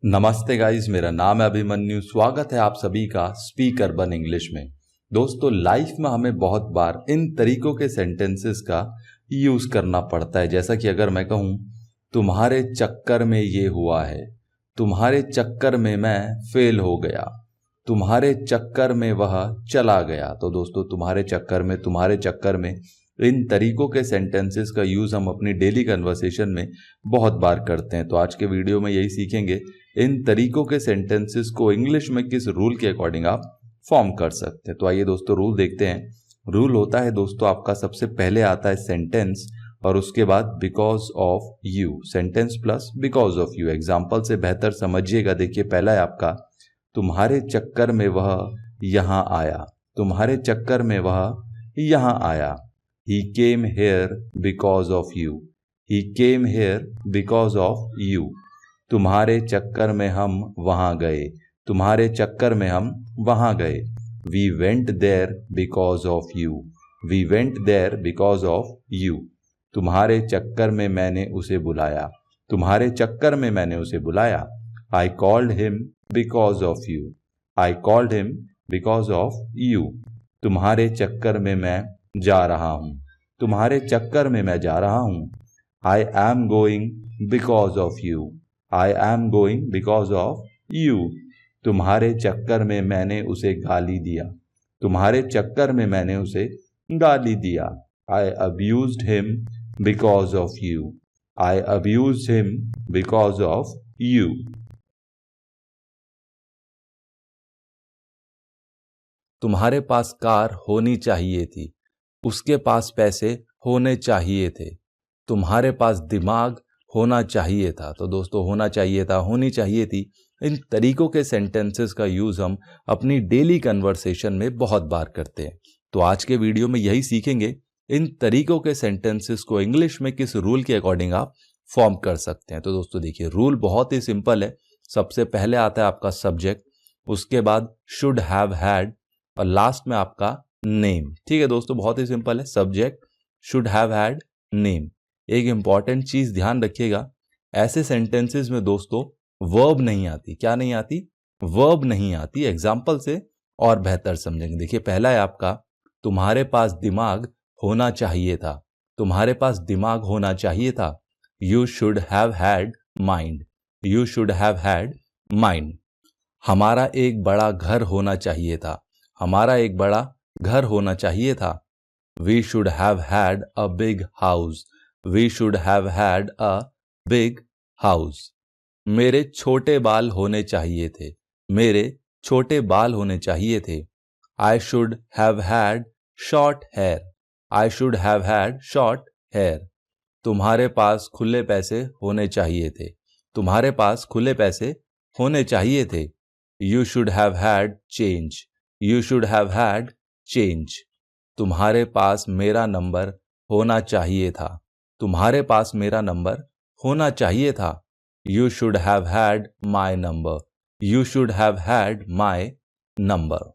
नमस्ते गाइस, मेरा नाम है अभिमन्यु। स्वागत है आप सभी का स्पीक अर्बन इंग्लिश में। दोस्तों, लाइफ में हमें बहुत बार इन तरीकों के सेंटेंसेस का यूज़ करना पड़ता है। जैसा कि अगर मैं कहूँ तुम्हारे चक्कर में ये हुआ है, तुम्हारे चक्कर में मैं फेल हो गया, तुम्हारे चक्कर में वह चला गया। तो दोस्तों, तुम्हारे चक्कर में इन तरीकों के सेंटेंसेस का यूज़ हम अपनी डेली कन्वर्सेशन में बहुत बार करते हैं। तो आज के वीडियो में यही सीखेंगे, इन तरीकों के सेंटेंसेस को इंग्लिश में किस रूल के अकॉर्डिंग आप फॉर्म कर सकते हैं। तो आइए दोस्तों, रूल देखते हैं। रूल होता है दोस्तों, आपका सबसे पहले आता है सेंटेंस और उसके बाद because of you, sentence plus because of you. Example से बेहतर समझिएगा। देखिए, पहला है आपका तुम्हारे चक्कर में वह यहाँ आया, तुम्हारे चक्कर में वह यहाँ आया। He came here because of you. He came here because of you. तुम्हारे चक्कर में हम वहाँ गए, तुम्हारे चक्कर में हम वहाँ गए। We went there because of you. We went there because of you. तुम्हारे चक्कर में मैंने उसे बुलाया, तुम्हारे चक्कर में मैंने उसे बुलाया। I called him because of you. I called him because of you. तुम्हारे चक्कर में मैं जा रहा हूँ, तुम्हारे चक्कर में मैं जा रहा हूँ। I am going because of you. I am going because of you. तुम्हारे चक्कर में मैंने उसे गाली दिया, तुम्हारे चक्कर में मैंने उसे गाली दिया। I abused him because of you. I abused him because of you. तुम्हारे पास कार होनी चाहिए थी, उसके पास पैसे होने चाहिए थे। तुम्हारे पास दिमाग होना चाहिए था। तो दोस्तों, होना चाहिए था, होनी चाहिए थी, इन तरीकों के सेंटेंसेस का यूज़ हम अपनी डेली कन्वर्सेशन में बहुत बार करते हैं। तो आज के वीडियो में यही सीखेंगे, इन तरीकों के सेंटेंसेस को इंग्लिश में किस रूल के अकॉर्डिंग आप फॉर्म कर सकते हैं। तो दोस्तों देखिए, रूल बहुत ही सिंपल है। सबसे पहले आता है आपका सब्जेक्ट, उसके बाद शुड हैव हैड और लास्ट में आपका नेम। ठीक है दोस्तों, बहुत ही सिंपल है। Subject, should have had, name. एक इंपॉर्टेंट चीज ध्यान रखिएगा, ऐसे सेंटेंसेस में दोस्तों वर्ब नहीं आती। क्या नहीं आती? वर्ब नहीं आती। एग्जाम्पल से और बेहतर समझेंगे। देखिए, पहला है आपका तुम्हारे पास दिमाग होना चाहिए था, तुम्हारे पास दिमाग होना चाहिए था। You should have had mind, you should have had mind. हमारा एक बड़ा घर होना चाहिए था, हमारा एक बड़ा घर होना चाहिए था। We should have had a big house, we should have had a big house. मेरे छोटे बाल होने चाहिए थे, मेरे छोटे बाल होने चाहिए थे। I should have had short hair, I should have had short hair. तुम्हारे पास खुले पैसे होने चाहिए थे, तुम्हारे पास खुले पैसे होने चाहिए थे। You should have had change, you should have had change. तुम्हारे पास मेरा नंबर होना चाहिए था, तुम्हारे पास मेरा नंबर होना चाहिए था। You should have had my number, you should have had my number.